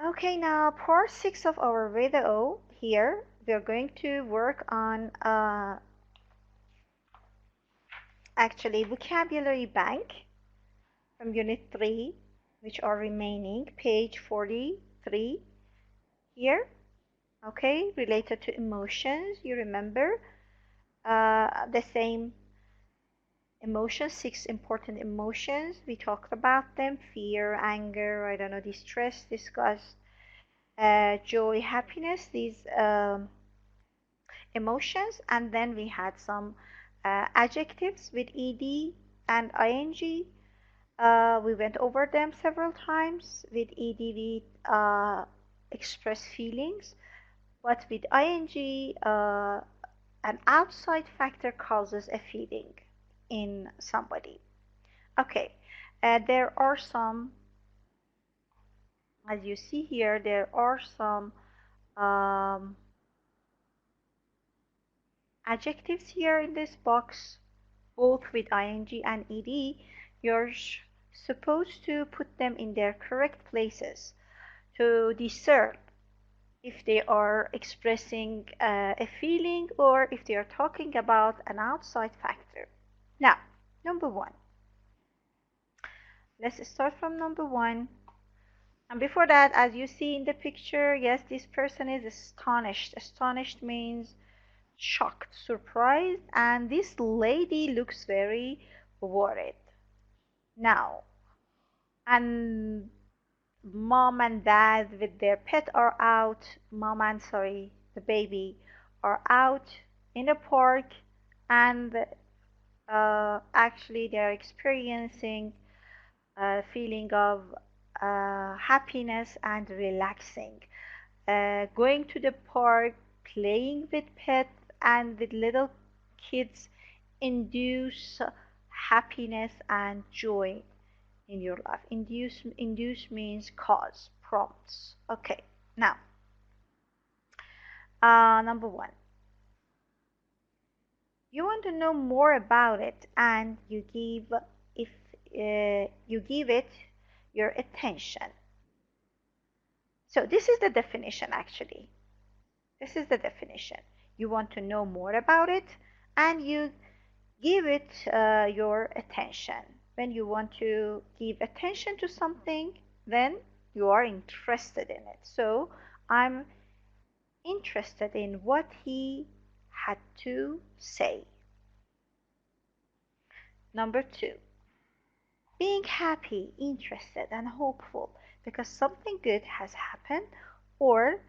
Okay, now part 6 of our video. Here we are going to work on actually vocabulary bank from unit 3, which are remaining page 43 here. Okay, related to emotions. You remember the same emotions, 6 important emotions. We talked about them: fear, anger, I don't know, distress, disgust, joy, happiness. These emotions, and then we had some adjectives with ed and ing. We went over them several times. With ed we express feelings, but with ing an outside factor causes a feeling in somebody. Okay, there are some, as you see here, there are some um, adjectives here in this box, both with ing and ed. You're supposed to put them in their correct places to discern if they are expressing a feeling or if they are talking about an outside factor. Now, number 1. Let's start from number 1. And before that, as you see in the picture, yes, this person is astonished. Astonished means shocked, surprised, and this lady looks very worried. Now, and mom and dad with their pet are out. Mom and, sorry, the baby are out in the park, and actually they're experiencing a feeling of happiness and relaxing. Going to the park, playing with pets and with little kids induce happiness and joy in your life. Induce means cause, prompts. Okay, now, number 1. You want to know more about it, and if you give it your attention. So this is the definition actually. This is the definition. You want to know more about it, and you give it your attention. When you want to give attention to something, then you are interested in it. So I'm interested in what he had to say. Number 2, being happy, interested, and hopeful because something good has happened or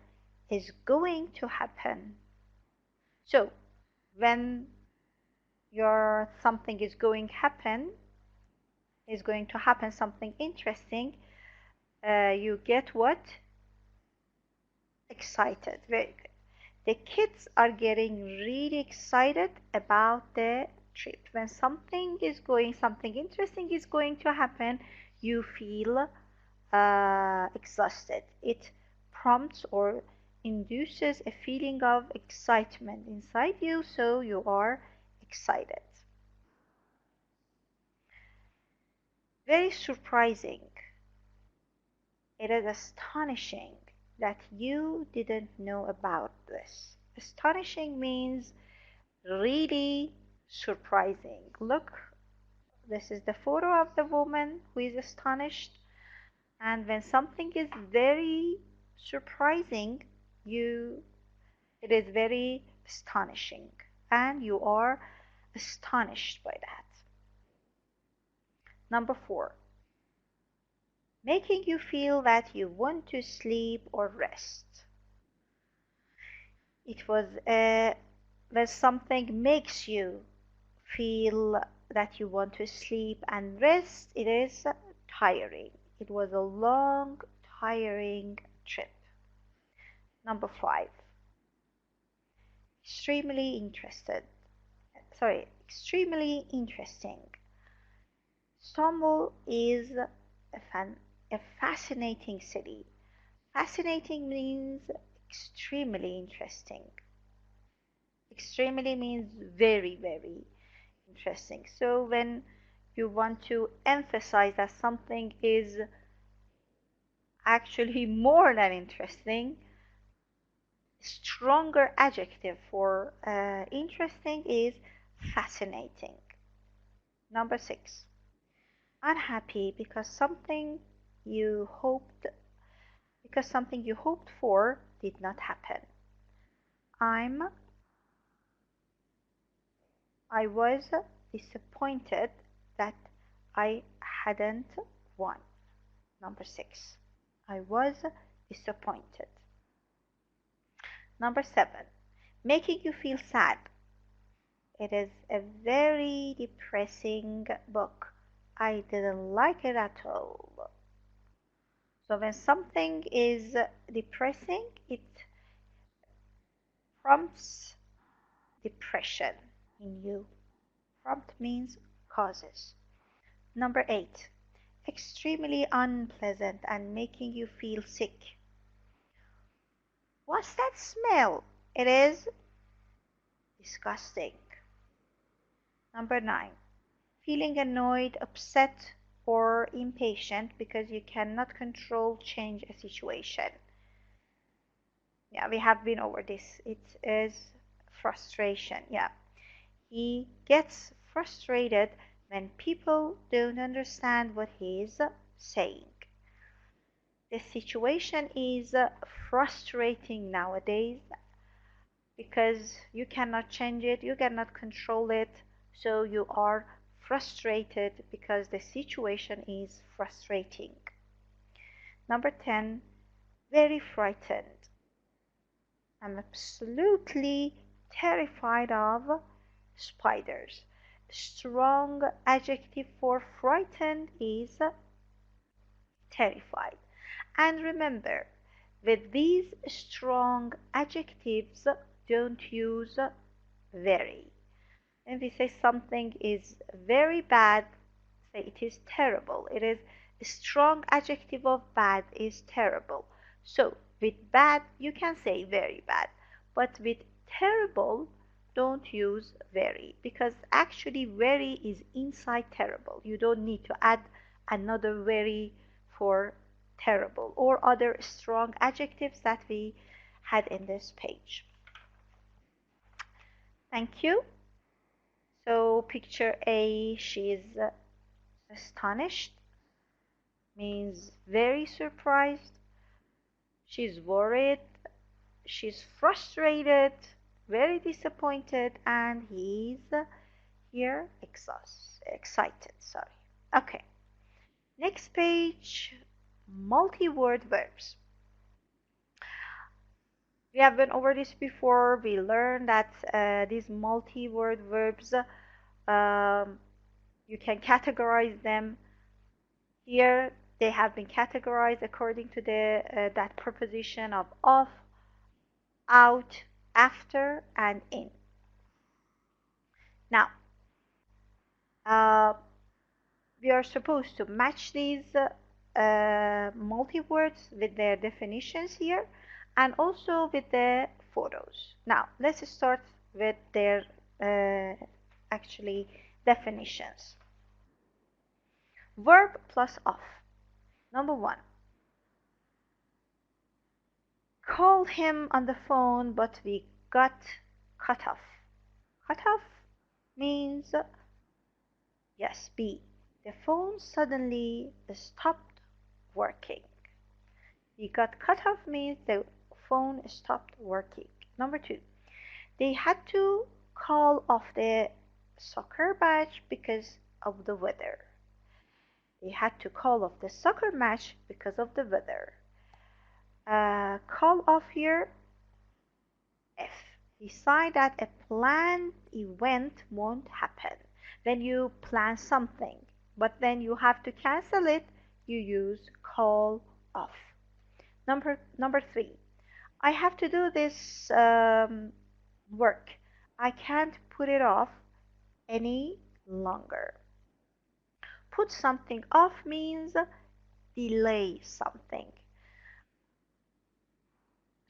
is going to happen. So when your something is going to happen, something interesting, you get what? Excited. Very good. The kids are getting really excited about the trip. When something interesting is going to happen, you feel exhausted. It prompts or induces a feeling of excitement inside you, so you are excited. Very surprising. It is astonishing that you didn't know about this. Astonishing means really surprising. Look, this is the photo of the woman who is astonished. And when something is very surprising, it is very astonishing, and you are astonished by that. Number 4, making you feel that you want to sleep or rest. It was when something makes you feel that you want to sleep and rest, it is tiring. It was a long, tiring trip. Number 5, extremely interested. Sorry, extremely interesting. Istanbul is a fascinating city. Fascinating means extremely interesting. Extremely means very, very interesting. So when you want to emphasize that something is actually more than interesting. Stronger adjective for interesting is fascinating. Number 6. Unhappy you hoped because something you hoped for did not happen. I'm I was disappointed that I hadn't won. Number 6. I was disappointed. Number 7. Making you feel sad. It is a very depressing book. I didn't like it at all. So when something is depressing, it prompts depression in you. Prompt means causes. Number 8. Extremely unpleasant and making you feel sick. What's that smell? It is disgusting. Number 9. Feeling annoyed, upset, or impatient because you cannot control change a situation. Yeah, we have been over this. It is frustration. Yeah. He gets frustrated when people don't understand what he is saying. The situation is frustrating nowadays because you cannot change it, you cannot control it, so you are frustrated because the situation is frustrating. Number 10, very frightened. I'm absolutely terrified of spiders. Strong adjective for frightened is terrified. And remember, with these strong adjectives, don't use very. When we say something is very bad, say it is terrible. It is a strong adjective of bad is terrible. So with bad, you can say very bad. But with terrible, don't use very because actually very is inside terrible. You don't need to add another very for terrible or other strong adjectives that we had in this page. Thank you. So picture A, she is astonished, means very surprised. She's worried, she's frustrated, very disappointed, and he's here excited. Sorry. Okay. Next page, multi-word verbs. We have been over this before. We learned that these multi-word verbs, you can categorize them. Here they have been categorized according to the that preposition of out, after, and in. Now, uh, we are supposed to match these multi-words with their definitions here and also with the photos. Now, let's start with their actually definitions. Verb plus of. Number 1. Call him on the phone, but we got cut off. Cut off means, yes, B. The phone suddenly stopped working. We got cut off means the phone stopped working. Number 2. They had to call off the soccer match because of the weather. They had to call off the soccer match because of the weather. Call off here, F. Decide that a planned event won't happen. When you plan something, but then you have to cancel it, you use call off. Number 3. I have to do this work. I can't put it off any longer. Put something off means delay something.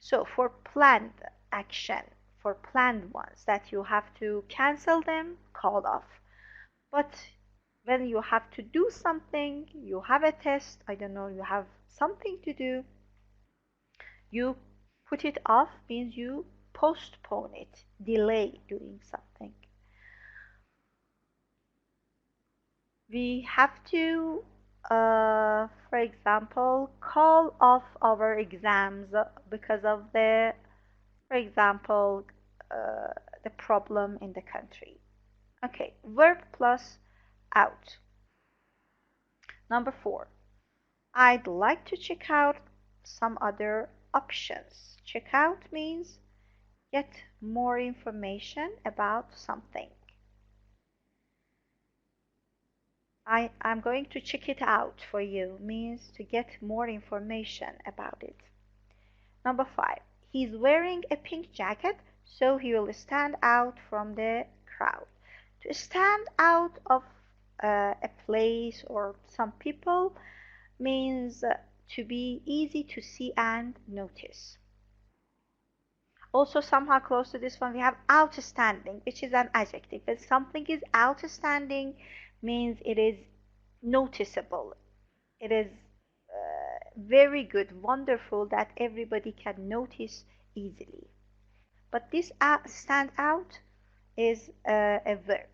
So for planned action, for planned ones that you have to cancel them, call off. But when you have to do something, you have a test, I don't know, you have something to do, you put it off means you postpone it, delay doing something. We have to, for example, call off our exams because of the, for example, uh, the problem in the country. Okay, verb plus out. Number 4, I'd like to check out some other options. Check out means get more information about something. I'm going to check it out for you means to get more information about it. Number 5, he's wearing a pink jacket, so he will stand out from the crowd. To stand out of a place or some people means to be easy to see and notice. Also, somehow close to this one, we have outstanding, which is an adjective. If something is outstanding, means it is noticeable. It is very good, wonderful that everybody can notice easily. But this stand out is a verb.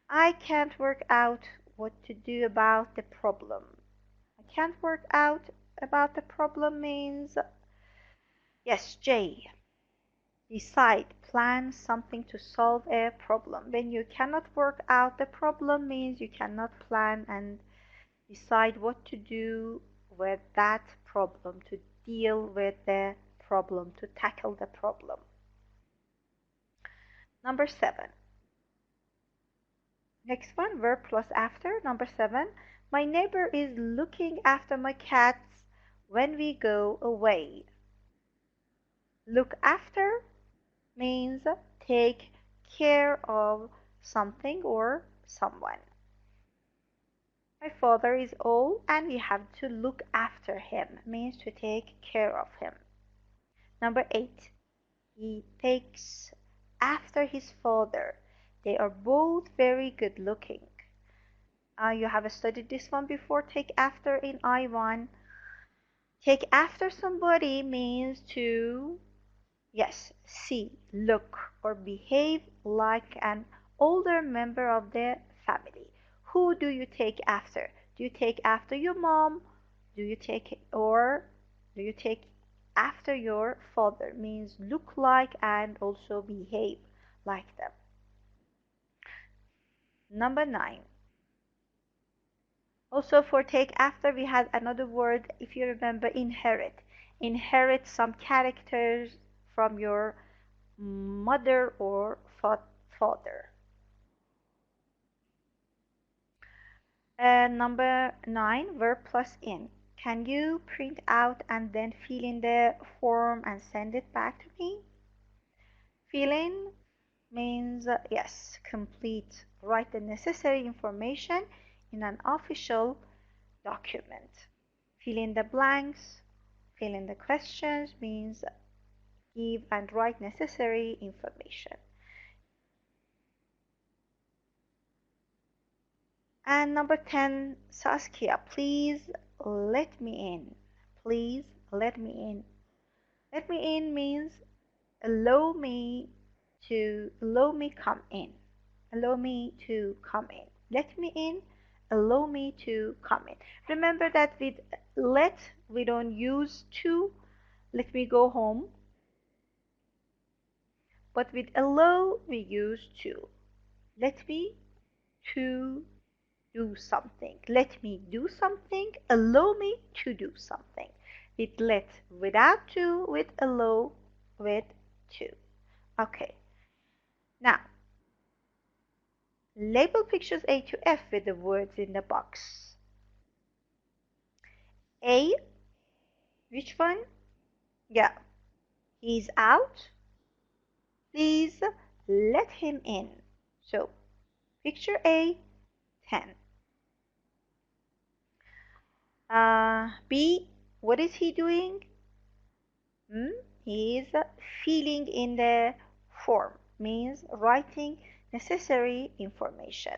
I can't work out what to do about the problem. I can't work out about the problem means, yes, J. Decide, plan something to solve a problem. When you cannot work out the problem means you cannot plan and decide what to do with that problem, to deal with the problem, to tackle the problem. Number 7. Next one, verb plus after. Number 7. My neighbor is looking after my cats when we go away. Look after means take care of something or someone. My father is old and we have to look after him means to take care of him. Number 8. He takes after his father. They are both very good looking. You have studied this one before. Take after in I1. Take after somebody means to, yes, see, look, or behave like an older member of the family. Who do you take after? Do you take after your mom? Do you take after your father? Means look like and also behave like them. Number 9. Also for take after we had another word, if you remember, inherit. Inherit some characters from your mother or father. Number 9, verb plus in. Can you print out and then fill in the form and send it back to me? Fill in means, yes, complete. Write the necessary information in an official document. Fill in the blanks, fill in the questions means give and write necessary information. And number 10, Saskia, please let me in. Please let me in. Let me in means allow me come in. Allow me to come in. Let me in, allow me to come in. Remember that with let we don't use to. Let me go home. But with allow we use to. Let me to do something. Let me do something. Allow me to do something. With let without to, with allow with to. Okay. Now, label pictures A to F with the words in the box. A, which one? Yeah, he's out. Please let him in. So, picture A, 10. B, what is he doing? He is filling in the form, means writing necessary information.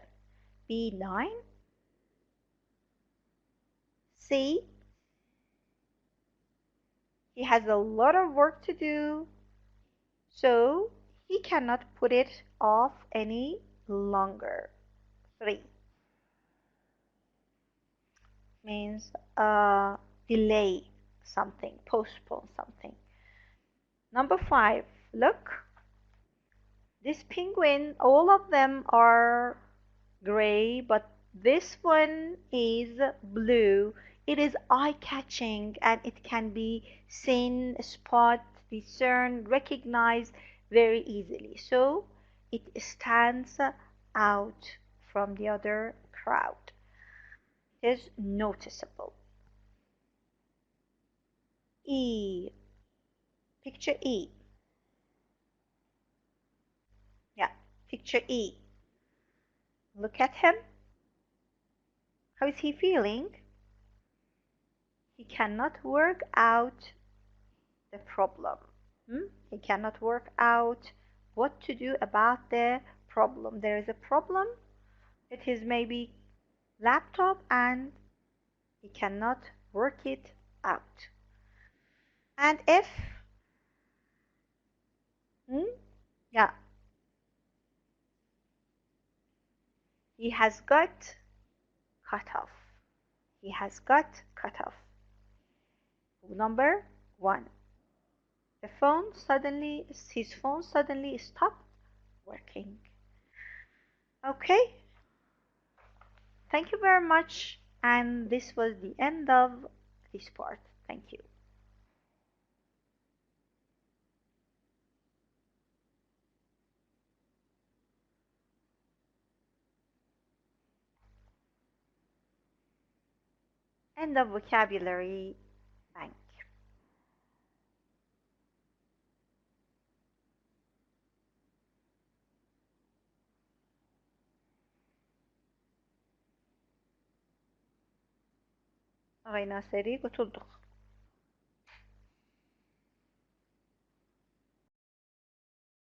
B9. C, He has a lot of work to do, so he cannot put it off any longer. 3 means delay something, postpone something. Number 5, look, this penguin, all of them are gray, but this one is blue. It is eye-catching and it can be seen, spot, discern, recognize very easily. So it stands out from the other crowd. It is noticeable. E, picture E. Yeah, picture E. Look at him. How is he feeling? He cannot work out the problem. He cannot work out what to do about the problem. There is a problem with his maybe laptop and he cannot work it out. And if, yeah, he has got cut off. He has got cut off. Number 1. His phone suddenly stopped working. Okay, thank you very much. And this was the end of this part. Thank you. End of vocabulary bank. آقای ناصری قتلدخ